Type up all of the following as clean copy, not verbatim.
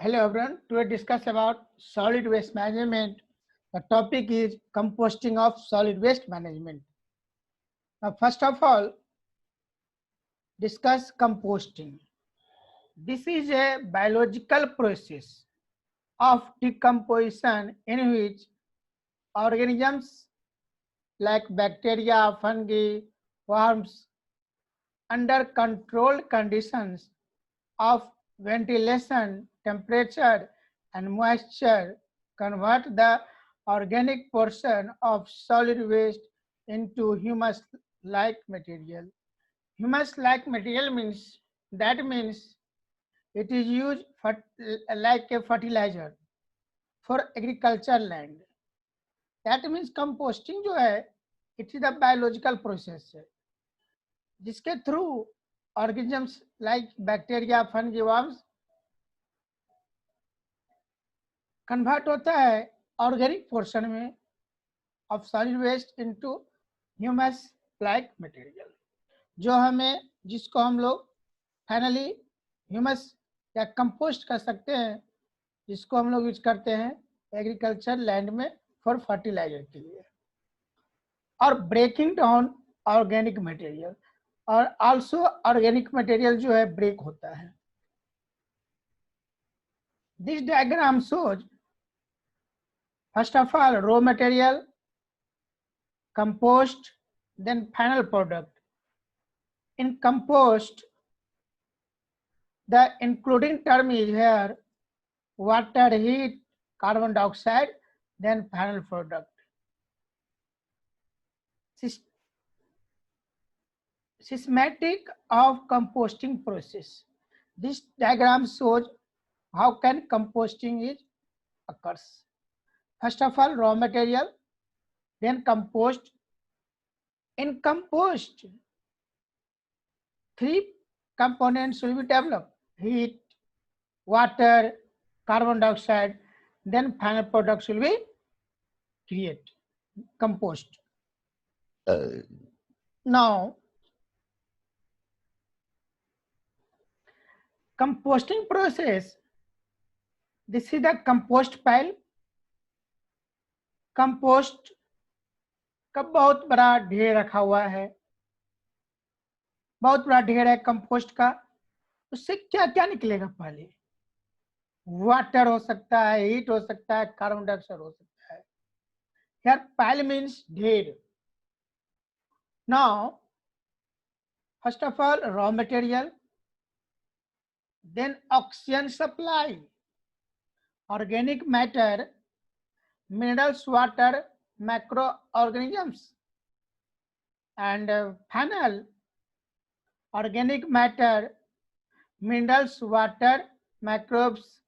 Hello everyone. Today discuss about solid waste management. The topic is composting of solid waste management. Now, first of all, discuss composting. This is a biological process of decomposition in which organisms like bacteria, fungi, worms, under controlled conditions of ventilation, temperature, and moisture, convert the organic portion of solid waste into humus-like material. Humus-like material means it is used for, like a fertilizer for agriculture land. That means composting जो है it is a biological process है जिसके through organisms like bacteria, fungi, worms convert होता है organic portion में of solid waste into humus like material जो हमें जिसको हम लोग फाइनली ह्यूमस या कंपोस्ट कर सकते हैं जिसको हम लोग यूज करते हैं एग्रीकल्चर लैंड में फॉर फर्टिलाइजर के लिए और ब्रेकिंग डाउन ऑर्गेनिक मटेरियल और आल्सो ऑर्गेनिक मटेरियल जो है ब्रेक होता है. This diagram shows first of all raw material, compost, then final product. In compost, the including term is here water, heat, carbon dioxide, then final product. Systematic of composting process. This diagram shows how can composting is occurs. First of all, raw material, then compost. In compost, three components will be developed: heat, water, carbon dioxide, then final products will be created. Compost. Now, composting process. This is the compost pile. Compost का बहुत बड़ा ढेर रखा हुआ है, बहुत बड़ा ढेर है कंपोस्ट का. उससे क्या क्या निकलेगा? पहले वाटर हो सकता है, हीट हो सकता है, कार्बन डाइऑक्साइड हो सकता है. हियर पाइल मीन्स ढेर. Now first of all raw material, then oxygen supply, organic matter, minerals, water, microorganisms, and final organic matter, minerals, water, microbes,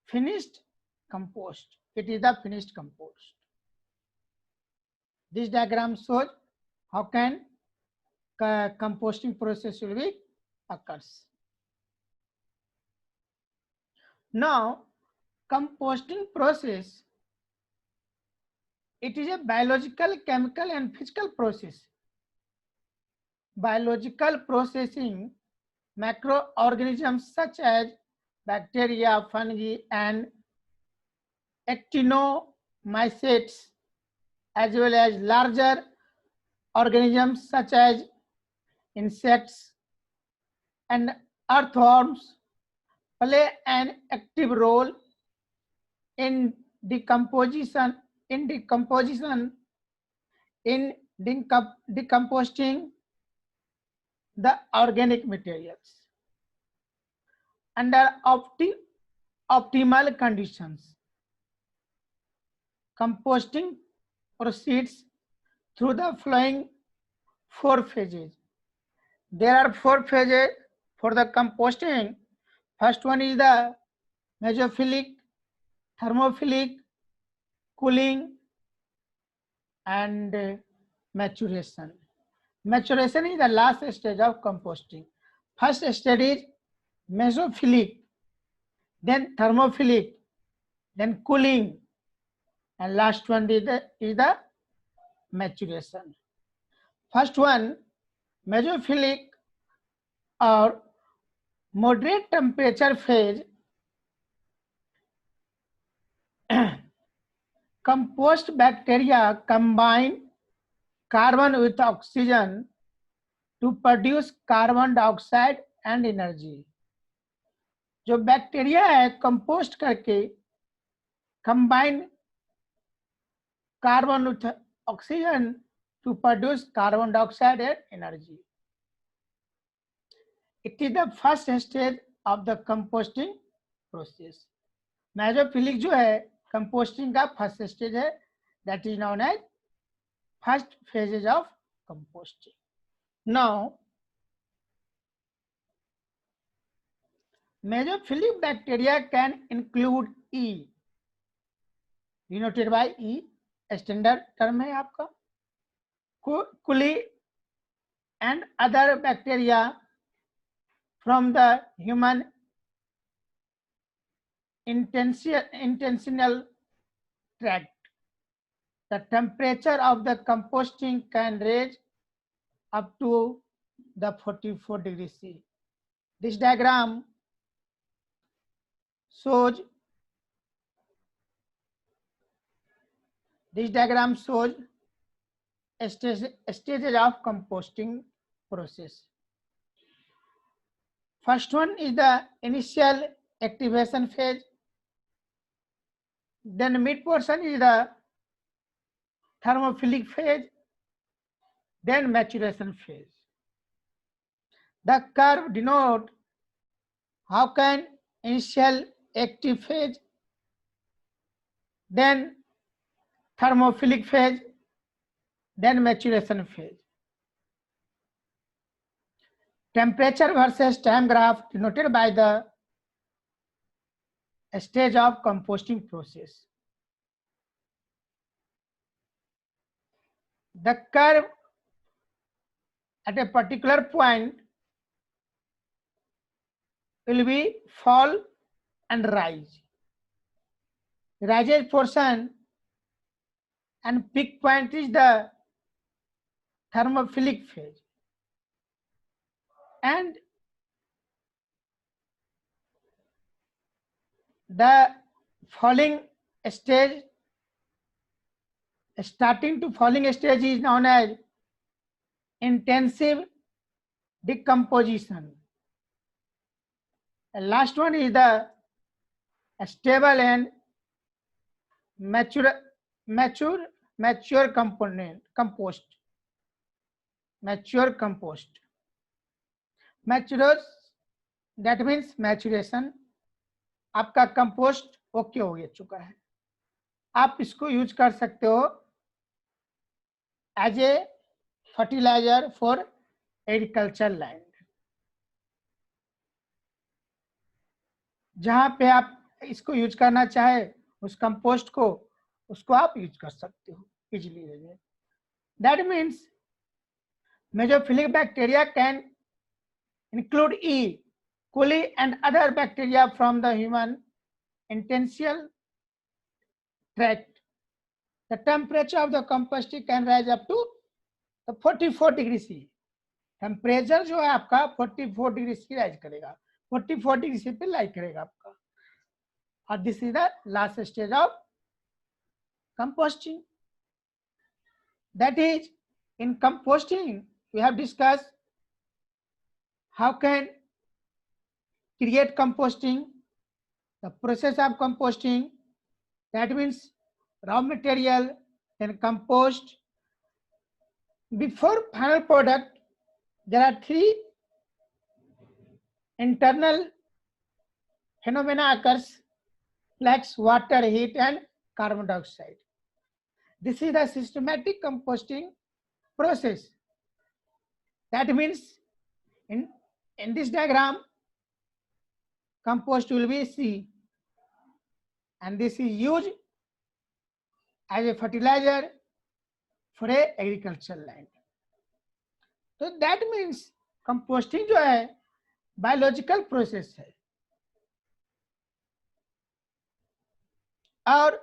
finished compost. It is the finished compost. This diagram shows how can composting process will be occurs. Now, composting process, it is a biological, chemical and physical process. Biological processing, macroorganisms such as bacteria, fungi and actinomycetes as well as larger organisms such as insects and earthworms play an active role in decomposting, decomposting the organic materials under optimal conditions. Composting proceeds through the following 4 phases. There are 4 phases for the composting. First one is the mesophilic, thermophilic, cooling and maturation. Maturation is the last stage of composting. First stage is mesophilic, then thermophilic, then cooling, and last one is the maturation. First one, mesophilic or moderate temperature phase compost bacteria combine carbon with oxygen to produce carbon dioxide and energy. जो bacteria है compost करके combine carbon with oxygen to produce carbon dioxide and energy. It is the first stage of the composting process. Mesophilic जो है composting का first stage है, that is known as first phases of composting. Now mesophilic bacteria can include E, denoted by E, standard term है आपका, कुली and other bacteria from the human intestinal tract. The temperature of the composting can range up to the 44 degrees C. This diagram shows stages of composting process. First one is the initial activation phase. Then mid portion is the thermophilic phase. Then maturation phase. The curve denotes how can initial active phase, then thermophilic phase, then maturation phase. Temperature versus time graph denoted by the stage of composting process. The curve at a particular point will be fall and rise. Rises portion and peak point is the thermophilic phase, and the falling stage, starting to falling stage is known as intensive decomposition. The last one is the stable and mature compost. Mature compost. Mature, that means maturation. आपका compost okay हो चुका है, आप इसको use कर सकते हो as a fertiliser for agriculture land. जहां पे आप इसको यूज करना चाहे उस कंपोस्ट को, उसको आप यूज कर सकते हो easily. That means mesophilic bacteria can include E. coli and other bacteria from the human intestinal tract. The temperature of the composting can rise up to the 44 degrees C. Temperature जो है आपका 44 degree C rise करेगा, 44 degree C पे like करेगा आपका। और this is the last stage of composting. That is in composting we have discuss how can create composting, the process of composting, that means raw material, then compost. Before final product, there are three internal phenomena occurs: flux, water, heat, and carbon dioxide. This is the systematic composting process. That means in this diagram, compost will be C, and this is used as a fertilizer for a agricultural land. So that means composting जो है biological process है। और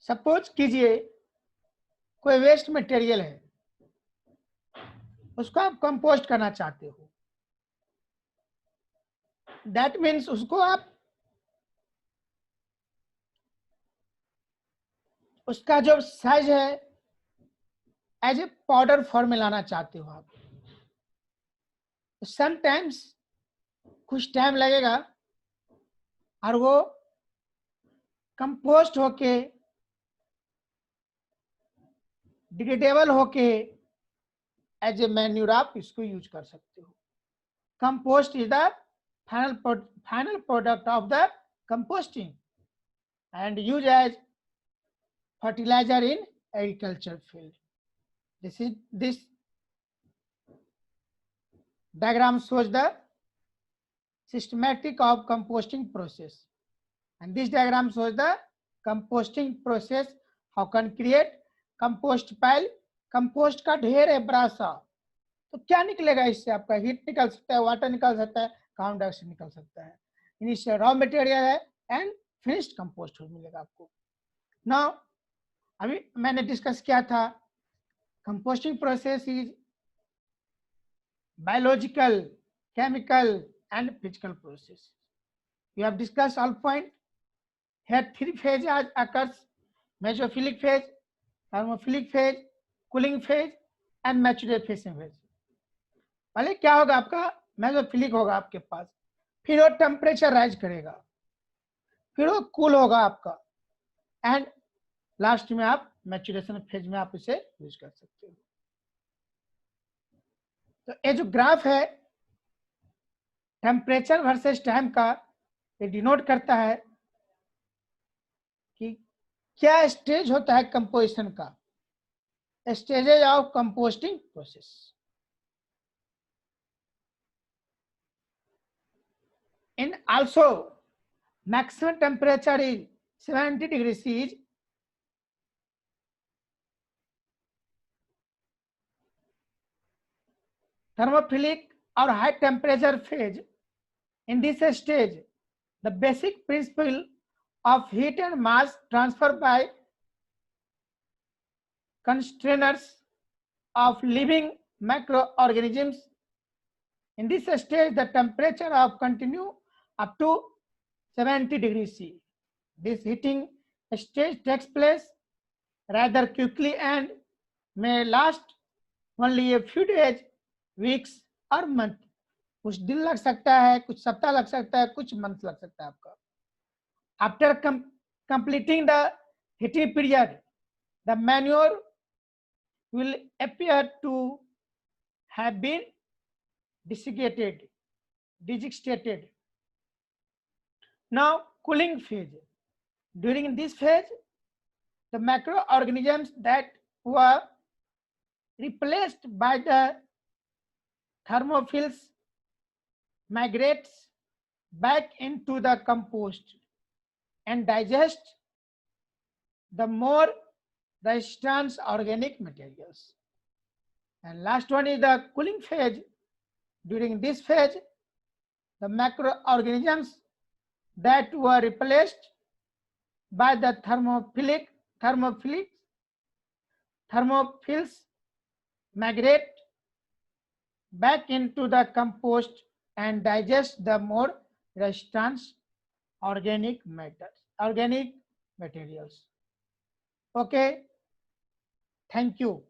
suppose कीजिए कोई waste material है, उसको आप compost करना चाहते हो, दैट मीन्स उसको आप उसका जो साइज है एज ए पाउडर फॉर्म में लाना चाहते हो आप, समटाइम्स कुछ टाइम लगेगा और वो कंपोस्ट होके डिग्रेडेबल होके एज ए मैन्यूर आप इसको यूज कर सकते हो। Compost is the final product of the composting and used as fertilizer in agriculture field. This diagram shows the systematic of composting process, and this diagram shows the composting process. How can create compost pile? Compost का ढेर है बड़ा सा, तो क्या निकलेगा इससे? आपका हीट निकल सकता है, वाटर निकल सकता है, कार्बन डाइऑक्साइड निकल सकता है। इनिशियल रॉ मटेरियल है एंड फिनिश्ड कंपोस्ट मिलेगा आपको। नाउ अभी मैंने डिस्कस किया था composting process is biological, chemical and physical process. We have discussed all point here. 3 phases occurs: mesophilic phase, thermophilic phase, cooling phase and maturation phase. पहले क्या होगा आपका? मेसोफिलिक होगा आपके पास, फिर वो टेम्परेचर राइज करेगा, फिर वो कूल होगा आपका, एंड लास्ट में आप मैचुरेशन फेज में आप इसे यूज कर सकते हो। तो ये जो ग्राफ है टेम्परेचर वर्सेस टाइम का, ये डिनोट करता है कि क्या स्टेज होता है कंपोजिशन का, stages of composting process. In also maximum temperature is 70 degree C. Thermophilic or high temperature phase. In this stage, the basic principle of heat and mass transfer by constrainers of living microorganisms. In this stage, the temperature of continue up to 70 degrees C. This heating stage takes place rather quickly and may last only a few days, weeks or month. कुछ दिन लग सकता है, कुछ सप्ताह लग सकता है, कुछ मंथ लग सकता है आपका। After completing the heating period, the manure will appear to have been desiccated. Now, cooling phase. During this phase, the microorganisms that were replaced by the thermophiles migrates back into the compost and digest the more resistant organic materials. And last one is the cooling phase. During this phase, the microorganisms that were replaced by the thermophils migrate back into the compost and digest the more resistant organic materials. Okay, thank you.